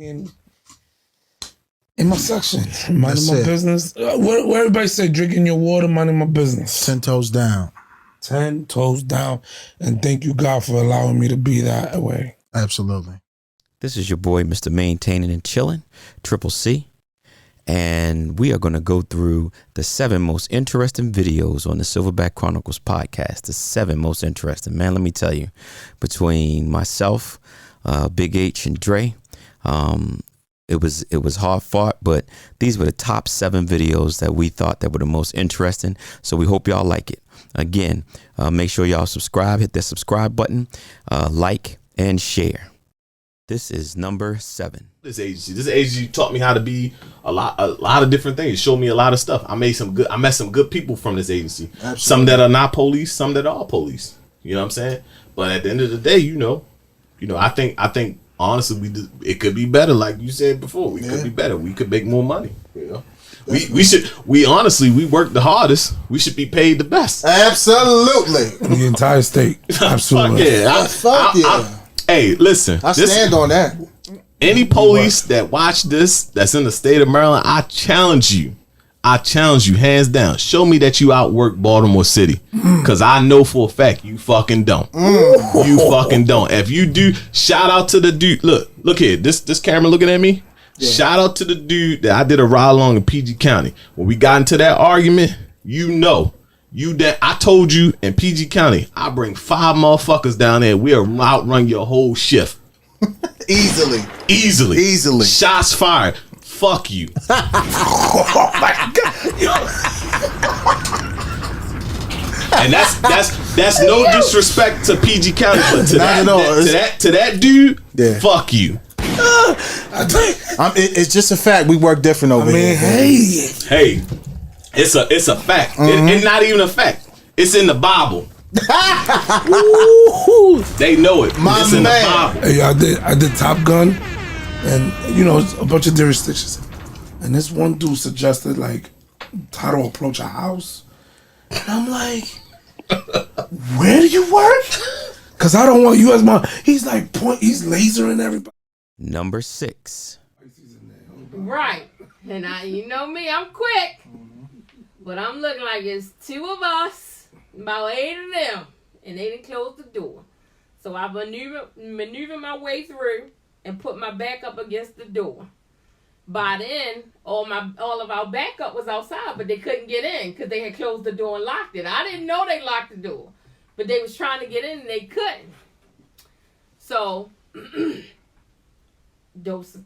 in my section, minding my business. Where everybody say drinking your water, minding my business. 10 toes down. 10 toes down. And thank you, God, for allowing me to be that way. Absolutely. This is your boy, Mr. Maintaining and Chilling, Triple C. And we are going to go through the 7 most interesting videos on the Silverback Chronicles podcast. The 7 most interesting. Man, let me tell you, between myself, Big H, and Dre, it was hard fought, but these were the top 7 videos that we thought that were the most interesting. So we hope y'all like it. Again, make sure y'all subscribe, hit that subscribe button, like, and share. This is number 7. This agency taught me how to be a lot of different things. Showed me a lot of stuff. I met some good people from this agency. Absolutely. Some that are not police, some that are police. You know what I'm saying? But at the end of the day, you know, I think honestly, it could be better. Like you said before, we could be better. We could make more money. You know, we honestly work the hardest. We should be paid the best. Absolutely. The entire state. Absolutely. Fuck yeah. Hey, listen. I stand on that. Any police that watch this, that's in the state of Maryland, I challenge you, hands down. Show me that you outwork Baltimore City, because I know for a fact you fucking don't. You fucking don't. If you do, shout out to the dude. Look here. This camera looking at me. Yeah. Shout out to the dude that I did a ride along in PG County. When we got into that argument, I told you in PG County, I bring 5 motherfuckers down there. We'll outrun your whole shift. Easily. Shots fired. Fuck you. Oh my God. And that's no disrespect to PG County, but to that dude, fuck you. It's just a fact. We work different over here. Hey, it's a fact. It's not even a fact. It's in the Bible. They know it. It's in the Bible. Hey, I did Top Gun, and it's a bunch of jurisdictions. And this one dude suggested like how to approach a house. And I'm like, where do you work? Because I don't want you as my. He's like he's lasering everybody. Number 6. Right. And you know me, I'm quick. But I'm looking like it's 2 of us, about 8 of them, and they didn't close the door. So I maneuvered my way through and put my back up against the door. By then, all of our backup was outside, but they couldn't get in because they had closed the door and locked it. I didn't know they locked the door, but they was trying to get in and they couldn't. So, those.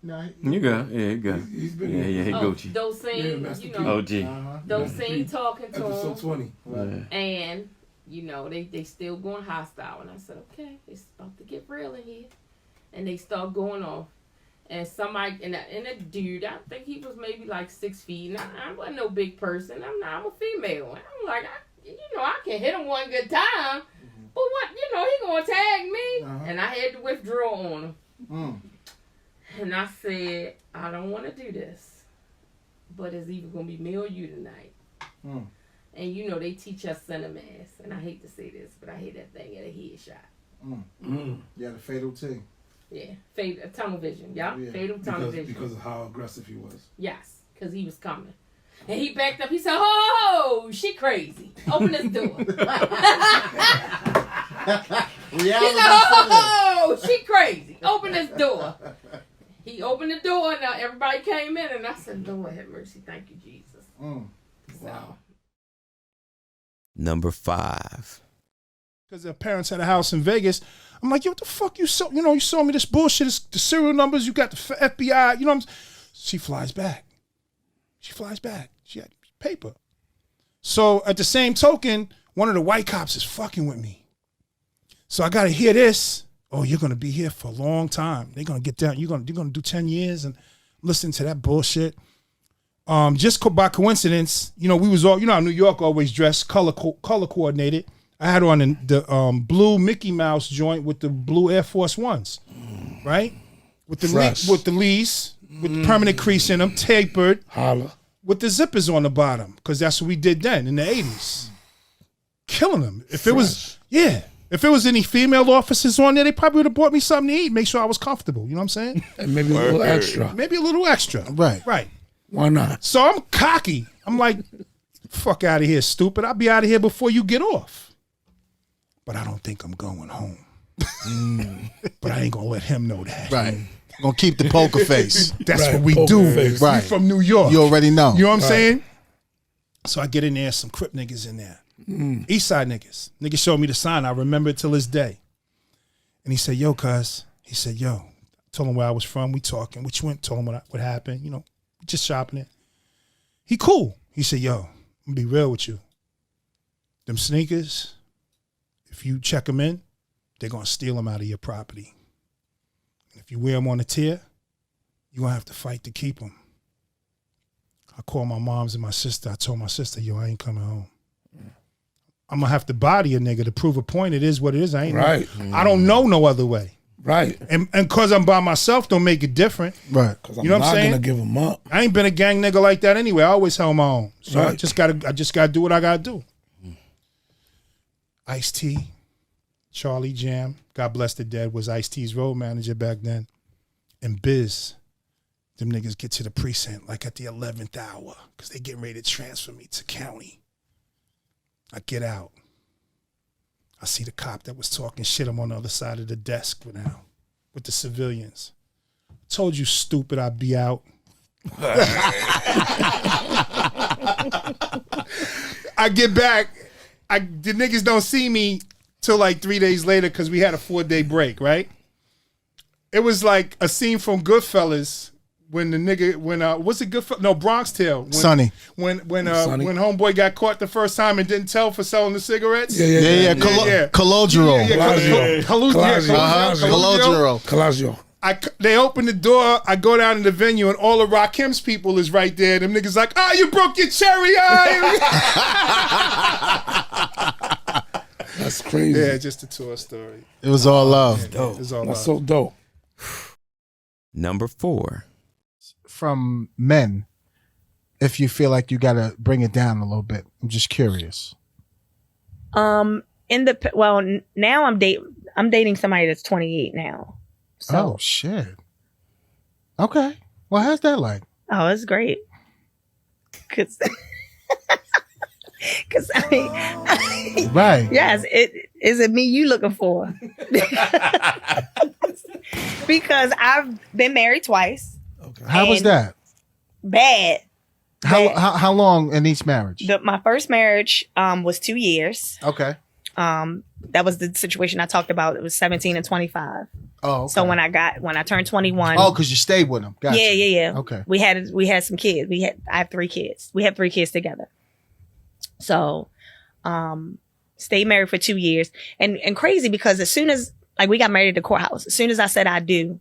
No, you go. Yeah, you go. He's been he Gucci. Those scenes, OG. Those scenes talking to Episode him. 20. And, they still going hostile. And I said, okay, it's about to get real in here. And they start going off. And somebody, and a dude, I think he was maybe like 6 feet. And I wasn't no big person. I'm a female. And I'm like, I can hit him one good time. But what, he gonna tag me. And I had to withdraw on him. And I said, I don't want to do this, but it's either going to be me or you tonight. And they teach us cinemass, and I hate to say this, but I hate that thing at a headshot. Yeah, the fatal T. Yeah, tunnel vision. Fatal tunnel vision. Because of how aggressive he was. Yes, because he was coming. And he backed up. He said, oh, she crazy. Open this door. He said, oh, she crazy. Open this door. He opened the door, and everybody came in, and I said, Lord have mercy. Thank you, Jesus. Wow. Number 5. Because their parents had a house in Vegas. I'm like, yo, what the fuck you saw? You saw me this bullshit. It's the serial numbers. You got the FBI. She flies back. She had paper. So at the same token, one of the white cops is fucking with me. So I got to hear this. Oh, you're going to be here for a long time. They're going to get down. You're going to do 10 years and listen to that bullshit. Just by coincidence, we was all, how New York always dressed color coordinated. I had on the blue Mickey Mouse joint with the blue Air Force Ones, right? With the lease, with the permanent crease in them, tapered. Holla. With the zippers on the bottom, because that's what we did then in the 80s. Killing them. If If it was any female officers on there, they probably would have bought me something to eat, make sure I was comfortable. You know what I'm saying? And maybe a little extra. Maybe a little extra. Right. Right. Why not? So I'm cocky. I'm like, fuck out of here, stupid. I'll be out of here before you get off. But I don't think I'm going home. But I ain't gonna let him know that. Right. Gonna keep the poker face. That's Right, what we poker do. face. We Right. from New York. You already know. You know what I'm saying? So I get in there, some Crip niggas in there. East Side niggas. Niggas showed me the sign. I remember it till this day. And he said, yo, cuz. He said, yo. Told him where I was from. We talking. What you went? Told him what happened. You know, just shopping it. He cool. He said, yo, I'm gonna be real with you. Them sneakers, if you check them in, they're gonna steal them out of your property. And if you wear them on a tier, you're gonna have to fight to keep them. I called my moms and my sister. I told my sister, yo, I ain't coming home. I'm gonna have to body a nigga to prove a point. It is what it is. I ain't Right. I don't know no other way. Right. And cause I'm by myself don't make it different. Right. Because You know what I'm not saying? gonna give them up. I ain't been a gang nigga like that anyway. I always held my own. So I Right. just gotta do what I gotta do. Ice-T, Charlie Jam, God bless the dead, was Ice-T's road manager back then. And Biz, them niggas get to the precinct like at the 11th hour because they getting ready to transfer me to county. I get out. I see the cop that was talking shit. I'm on the other side of the desk now with the civilians. Told you, stupid, I'd be out. I get back. The niggas don't see me till like 3 days later because we had a 4-day break, right? It was like a scene from Goodfellas when the nigga what's it Goodfellas? No, Bronx Tale. Sonny. When Sonny. homeboy got caught the first time and didn't tell for selling the cigarettes. Yeah. Yeah, Colodro. Colodro. Colodro. They open the door. I go down to the venue, and all of Rakim's people is right there. Them niggas like, you broke your cherry eye. That's crazy. Yeah, just a tour story. It was all love. Dope. It's all That's love. so dope. Number 4. From men, if you feel like you gotta bring it down a little bit. I'm just curious. Now I'm dating somebody that's 28 now. So, Oh shit. Okay. Well, how's that like? oh, it's great. Cause I mean, Right. yes, is it me you looking for? Because I've been married twice. Okay. How was And- that? Bad. How long in each marriage? My first marriage was 2 years. Okay. That was the situation I talked about. It was 17 and 25. Oh. Okay. So when I turned 21. Oh, because you stayed with him. Gotcha. Yeah. Okay. We had some kids. I have 3 kids. We have 3 kids together. So, stayed married for 2 years, and crazy because as soon as we got married at the courthouse, as soon as I said I do,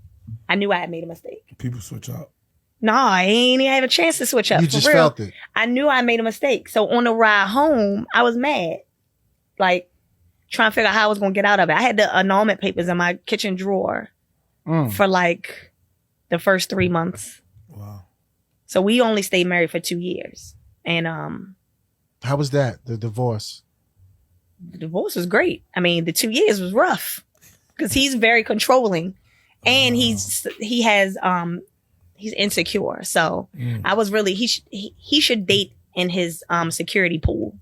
I knew I had made a mistake. People switch up. No, I ain't even have a chance to switch up. You for just real. felt it. I knew I made a mistake. So on the ride home, I was mad, like trying to figure out how I was gonna get out of it. I had the annulment papers in my kitchen drawer for like the first 3 months. Wow. So we only stayed married for 2 years, and How was that? The divorce? the divorce was great. I mean, the 2 years was rough because he's very controlling, and he's insecure. So I was really he should date in his security pool.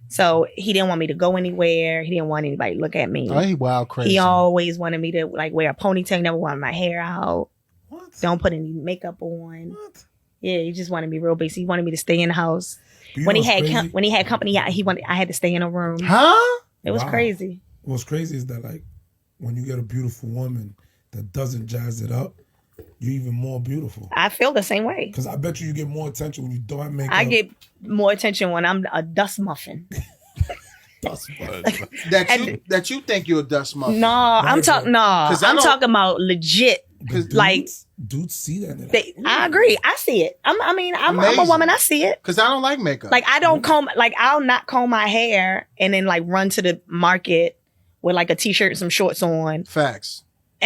So he didn't want me to go anywhere. He didn't want anybody to look at me. Oh, he wild crazy. He always wanted me to like wear a ponytail. Never wanted my hair out. What? Don't put any makeup on. What? Yeah, he just wanted me real basic. He wanted me to stay in the house. You When know he what's had crazy? when he had company, I had to stay in a room. Huh? It was Wow. crazy. What's crazy is that like when you get a beautiful woman that doesn't jazz it up, you're even more beautiful. I feel the same way. Because I bet you get more attention when you don't have makeup. I get more attention when I'm a dust muffin. That you think you're a dust muffin? No, I'm talking. No, 'Cause I I'm don't- talking about legit. But like- dudes see that. And they're They, I agree. I see it. I'm a Amazing. woman. I see it. Because I don't like makeup. Like I don't comb. Like I'll not comb my hair and then like run to the market with like a t-shirt and some shorts on. Facts.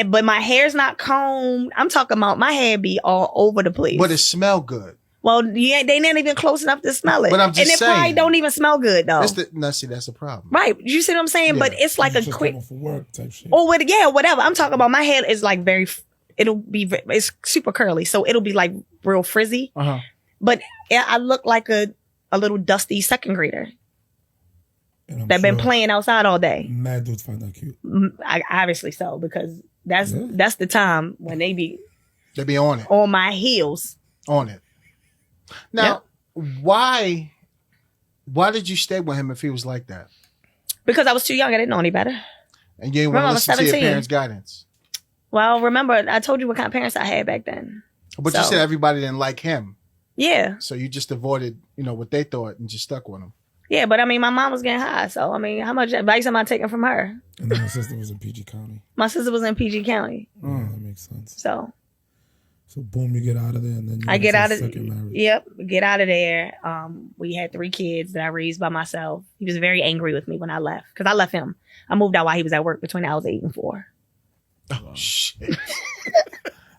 But my hair's not combed. I'm talking about my hair be all over the place. But it smell good. Well, they not even close enough to smell it. But I'm just and it probably saying. don't even smell good though. That's a problem. Right. You see what I'm saying? Yeah. But it's like a Just quick coming for work type shit. or whatever. I'm talking about my hair is like it's super curly. So it'll be like real frizzy. Uh-huh. But I look like a little dusty second grader And I'm that been sure playing outside all day. Mad dudes find that cute. Obviously so, because that's the time when they be on it. on my heels. On it. Now, why did you stay with him if he was like that? Because I was too young. I didn't know any better. And you didn't Remember, I want to was listen to your 17. parents' guidance. Well, remember, I told you what kind of parents I had back then. But you So- said everybody didn't like him. Yeah. So you just avoided, what they thought and just stuck with him. Yeah, but I mean, my mom was getting high. So, I mean, how much advice am I taking from her? And then my sister was in PG County. My sister was in PG County. Yeah, that makes sense. So, So boom, you get out of there, and then you I get out of second marriage. Yep, get out of there. We had 3 kids that I raised by myself. He was very angry with me when I left because I left him. I moved out while he was at work between the hours 8 and 4. Oh, shit.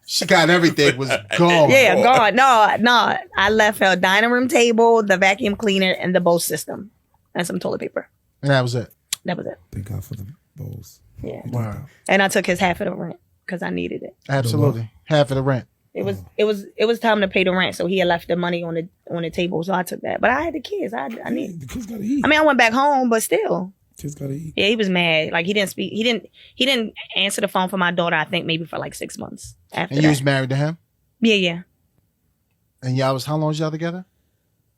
She got everything, was gone. Yeah, gone. No. I left her dining room table, the vacuum cleaner, and the Bose system, and some toilet paper. And that was it. That was it. Thank God for the bowls. Yeah. Wow. And I took his half of the rent because I needed it. Absolutely. Half of the rent. It was time to pay the rent, so he had left the money on the table, so I took that. But I had the kids. I need. The kids gotta eat. I mean, I went back home, but still. Kids gotta eat. Yeah, he was mad. Like he didn't speak. He didn't answer the phone for my daughter. I think maybe for like 6 months after And that. you was married to him? Yeah. And y'all was, how long was y'all together?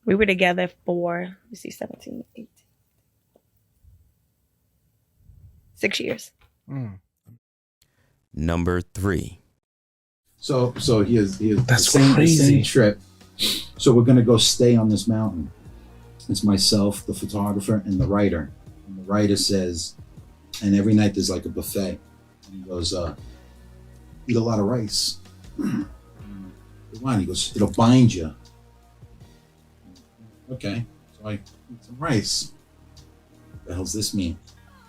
We were together for 17, 18, 6 years. Number 3. So here's That's the crazy. same trip. So we're gonna go stay on this mountain. It's myself, the photographer, and the writer. And the writer says, and every night there's like a buffet. And he goes, eat a lot of rice. Why? He goes, it'll bind you. Okay, so I eat some rice. What the hell's this mean?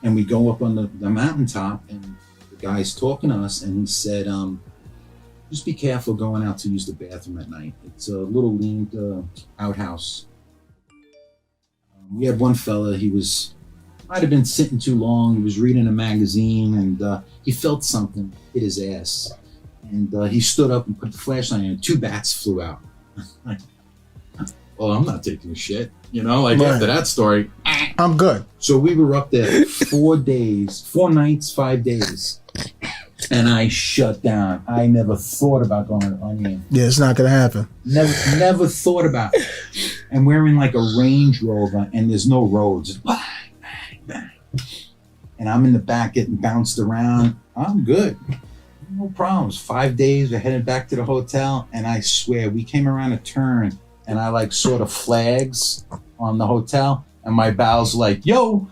And we go up on the mountaintop, and the guy's talking to us, and he said, just be careful going out to use the bathroom at night. It's a little leaned outhouse. We had one fella, might have been sitting too long. He was reading a magazine, and he felt something hit his ass. And he stood up and put the flashlight on, and 2 bats flew out. Well, I'm not taking a shit. After that story. I'm good. So we were up there 4 days, 4 nights, 5 days. And I shut down. I never thought about going on here. Yeah, it's not going to happen. Never thought about it. And we're in like a Range Rover, and there's no roads. It's bang, bang, bang. And I'm in the back getting bounced around. I'm good. No problems. 5 days, we're heading back to the hotel, and I swear, we came around a turn, and I like saw the flags on the hotel, and my bowels like, yo,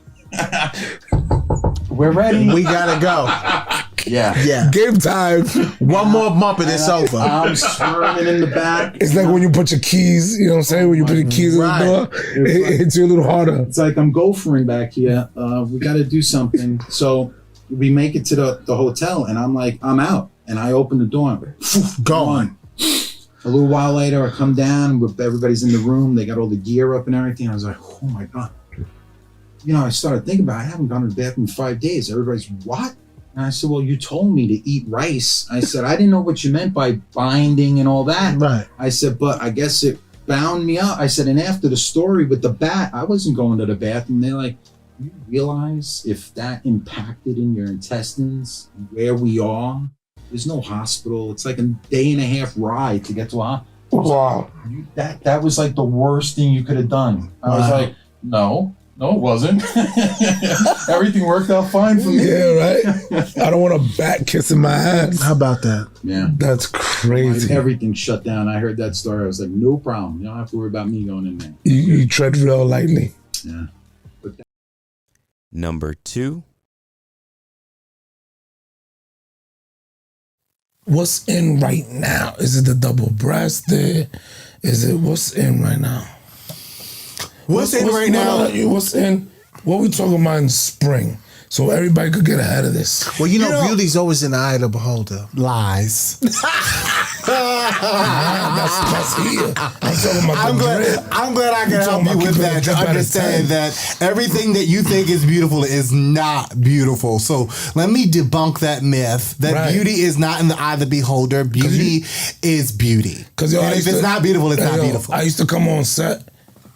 we're ready. We got to go. Yeah. Yeah. Game time. One more bump and it's over. I'm squirming in the back. It's like when you put your keys, you know what I'm saying? When you put your keys in the Right. door, it hits you a little harder. It's like I'm gophering back here. We got to do something. So we make it to the hotel, and I'm like, I'm out. And I open the door. And Gone. A little while later, I come down. Everybody's in the room. They got all the gear up and everything. I was like, oh my God. I started thinking about it. I haven't gone to the bathroom in 5 days. Everybody's, what? And I said, well, you told me to eat rice. I said, I didn't know what you meant by binding and all that. Right. I said, but I guess it bound me up. I said, and after the story with the bat, I wasn't going to the bathroom. They're like, you realize if that impacted in your intestines, where we are, there's no hospital. It's like a 1.5 day ride to get to a hospital. Wow. That was like the worst thing you could have done. I was like, no, it wasn't. Everything worked out fine for me. Yeah, right? I don't want a bat kissing my ass. How about that? Yeah. That's crazy. Everything shut down. I heard that story. I was like, no problem. You don't have to worry about me going in there. You tread real lightly. Yeah. Number 2. What's in right now? Is it the double breasted? What's in right now? What's in right now? What's in? What we talking about in spring? So everybody could get ahead of this. Well, beauty's always in the eye of the beholder. Lies. That's here. I'm talking about I'm the glad. drip. I'm glad I can You're help talking you about with keeping that the to drip at a understand 10. that everything that you think is beautiful is not beautiful. So let me debunk that myth that Right. beauty is not in the eye of the beholder. Beauty is beauty. 'Cause, yo, And I if used it's to- not beautiful, it's Hey, not yo, beautiful. I used to come on set.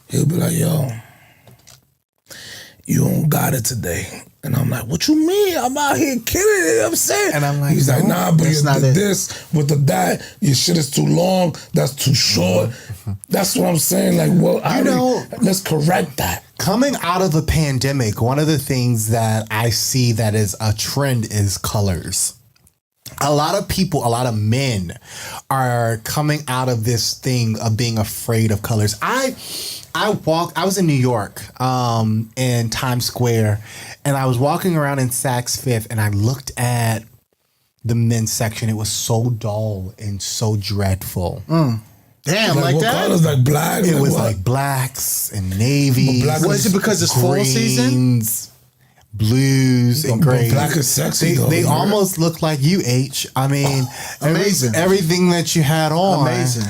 He'll be like, yo, you don't got it today. And I'm like, what you mean? I'm out here killing it. I'm saying. And I'm like, he's like, no, nah, but that's you not did it. this with the that. Your shit is too long. That's too short. That's what I'm saying. Like, well, let's correct that. Coming out of the pandemic, one of the things that I see that is a trend is colors. A lot of people, a lot of men are coming out of this thing of being afraid of colors. I was in New York, in Times Square, and I was walking around in Saks Fifth, and I looked at the men's section. It was so dull and so dreadful. Damn, like what that? colors? Like black? It was what? like blacks and navies. But black Was it because it's fall season? greens, blues, and But grays. black is sexy, though, They right? almost look like you, H. I mean, Amazing. everything that you had on. Amazing.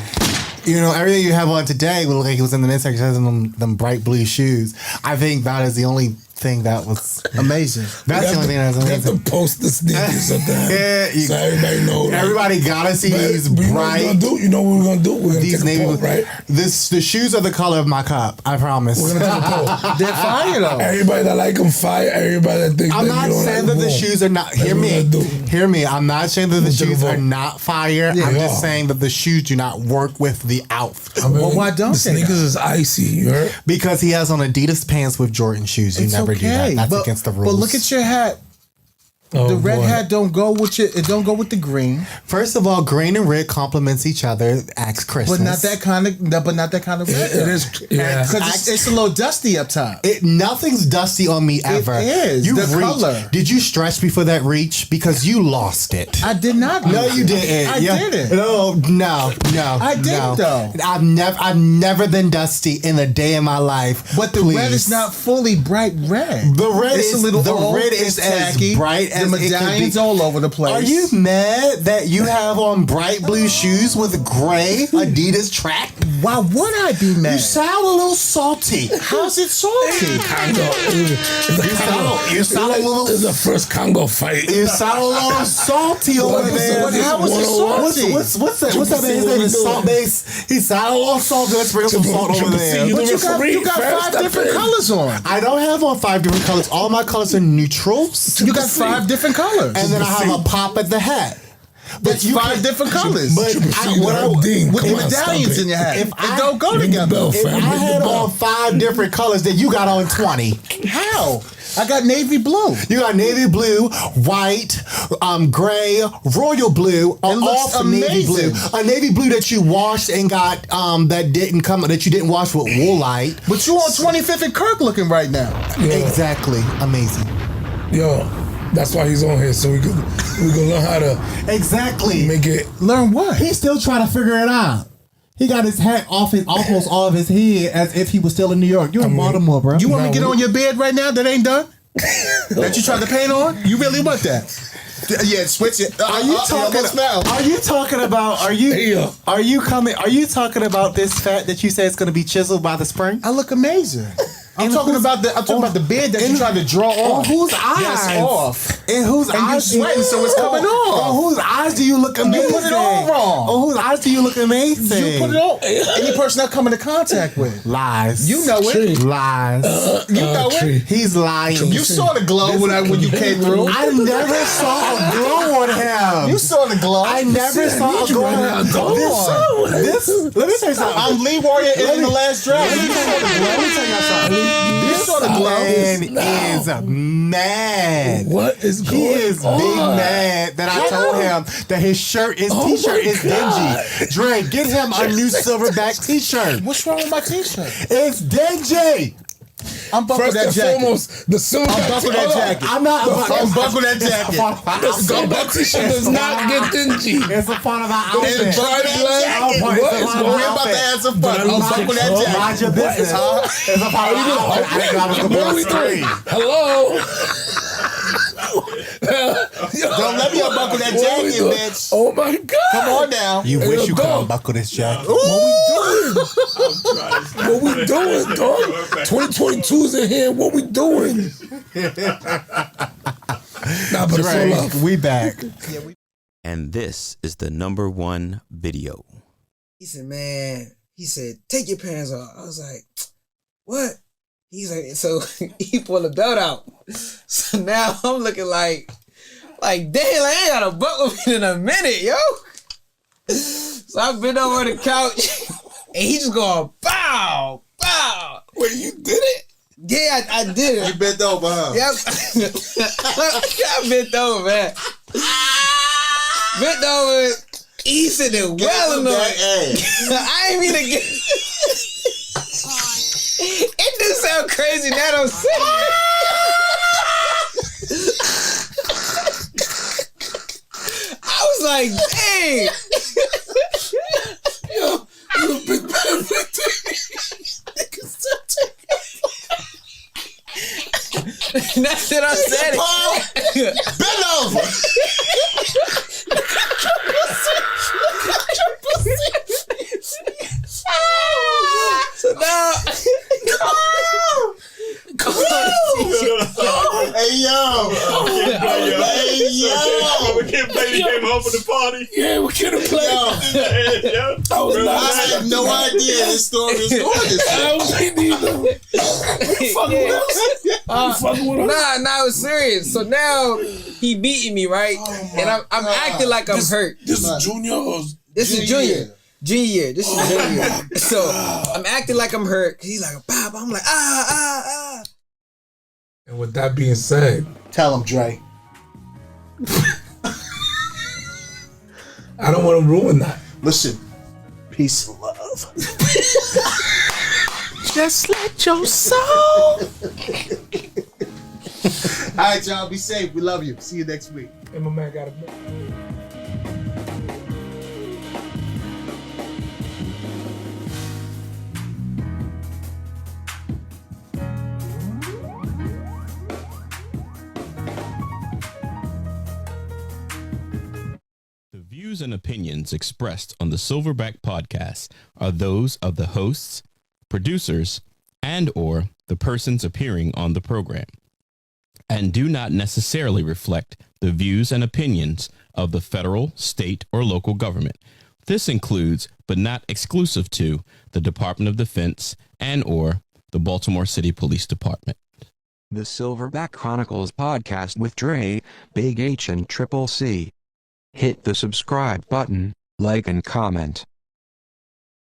You know, everything you have on today would look like it was in the men's section. It has them bright blue shoes. I think that is the only thing that was Amazing. That's the only thing that's You have amazing. to post the sneakers up there. Yeah, so everybody knows. like, Everybody gotta see these but you know what we're bright. gonna do? You know what we're gonna do? We're gonna These take a navy, poll, right? the shoes are the color of my cup. I promise. We're gonna take a poll. They're fire though. Everybody that like them fire. Everybody that think I'm that not you don't saying like that the them, shoes are not. That's Hear what me. we're gonna do. Hear me. I'm not saying that the We'll take a shoes are vote. not fire. Yeah, I'm they just are. saying that the shoes do not work with the outfit. I mean, Well, why don't the they sneakers is icy? You heard? Because he has on Adidas pants with Jordan shoes. You It's never do that. That's but, against the rules. But look at your hat. Oh, The red boy. hat don't go with your. It don't go with the green. First of all, green and red complements each other. Axe Christmas. But not that kind of. But not that kind of red. It is. Yeah. Because it's a little dusty up top. Nothing's dusty on me ever. is. You The reached. color. Did you stretch before that reach? Because you lost it. I did not. No, you didn't. I didn't. No. I did, no. though. I've never been dusty in a day in my life. But the red is not fully bright red. The red it's is a little the old, red it's is as tacky. bright The as it could medallions be. all over the place. Are you mad that you have on bright blue shoes with gray Adidas track? Why would I be mad? You sound a little salty. How's it salty? Congo. You sound a little. This is the first Congo fight. You sound a little salty over there. How is it salty? What's that? What's that? His name is Salt Base. He sound a little salty. Let's bring some salt over there. You But the you got referee. First 5 step different in. colors on. I don't have on 5 different colors. All my colors are neutrals. You got 5 different colors. And then I have a pop at the hat. That's 5 different colors. But Dean, with come the on, stop medallions it. in your hat. If It I- don't go Ring the together. bell, if fam. I Ring the had bell. on 5 different colors, then you got on 20. How? I got navy blue. You got navy blue, white, gray, royal blue, all looks from navy blue. amazing. A navy blue that you washed and got that you didn't wash with woolite. But you on 25th and Kirk looking right now. Exactly, amazing. Yo, that's why he's on here, so we can learn how to Exactly. make it. Learn what? He's still trying to figure it out. He got his hat almost off his head as if he was still in New York. You're in Baltimore, bro. You want me No, to get we- on your bed right now that ain't done? That you tried to paint on? You really want that? Yeah, switch it. Are you talking? Are you talking about? Are you? Hey, yo. Are you coming? Are you talking about this fat that you say is going to be chiseled by the spring? I look amazing. I'm And talking who's- about the bed that you and- tried to draw On off. whose eyes? That's off. In whose And you eyes? sweating, so it's coming off. On whose eyes do you look amazing? put it all wrong. On whose eyes do you look amazing? You put it on. Any person I come into contact with. Lies. You know it. Lies. You know it. He's lying. You saw the glow when you came through. I never saw a glow on him. You saw the glow. I never saw a glow on him. This, let me tell you something. I'm Lee Warrior in The Last Dragon. You saw the glow. Let me tell you something. You saw the glow. Man is mad. What is going He is on? big mad that I told him that his shirt, his t-shirt is dingy. Dre, get him a new silverback t-shirt. What's wrong with my t-shirt? It's dingy. Unbuckle First that and jacket. foremost, the silver. Unbuckle that jacket. I'm not. Unbuckle that jacket. The silver t-shirt does not get dingy. It's a part of our And outfit. bright black. What What is is wrong? going We're on? about to have some fun. Unbuckle that jacket. Mind your business. It's a part of our outfit. I didn't know I was going to What are be we on screen. doing? Hello? Don't let me unbuckle that jacket, bitch. Oh my God. Come on now. You Hey, wish yo, you could dog. unbuckle this jacket. What we doing, dog? 2022 is in here. What we doing? Nah, but it's all love. We back. And this is the #1 video. He said, man, he said, take your pants off. I was like, what? He's like, so he pulled the belt out. So now I'm looking like damn, I ain't got a butt with me in a minute, yo. So I been over the couch and he just going, bow, bow. Wait, you did it? Yeah, I did it. You bent over, huh? Yep. I bent over, man. Bent over. He said it well enough. I ain't mean to get. It do sound crazy now. I'm saying. I was like, dang. Yo, you a big man. That's what I said. Bend over. So now, Hey yo! Hey yo! We can't play the game home for the party. Yeah, we could have played. I have no idea this story is going this way. I don't think neither. You fucking with us? You fucking with us? nah, it was serious. So now he beating me, right? And I'm acting like I'm hurt. This is junior or This is junior. Junior year. This is junior year. So I'm acting like I'm hurt. He's like, Bob. I'm like, ah. And with that being said, Tell him, Dre. I don't want to ruin that. Listen, peace and love. Just let your soul. All right, y'all. Be safe. We love you. See you next week. And my man got a The views and opinions expressed on the Silverback Podcast are those of the hosts, producers, and/or the persons appearing on the program, and do not necessarily reflect the views and opinions of the federal, state, or local government. This includes, but not exclusive to, the Department of Defense and/or the Baltimore City Police Department. The Silverback Chronicles podcast with Dre, Big H, and Triple C. Hit the subscribe button, like and comment.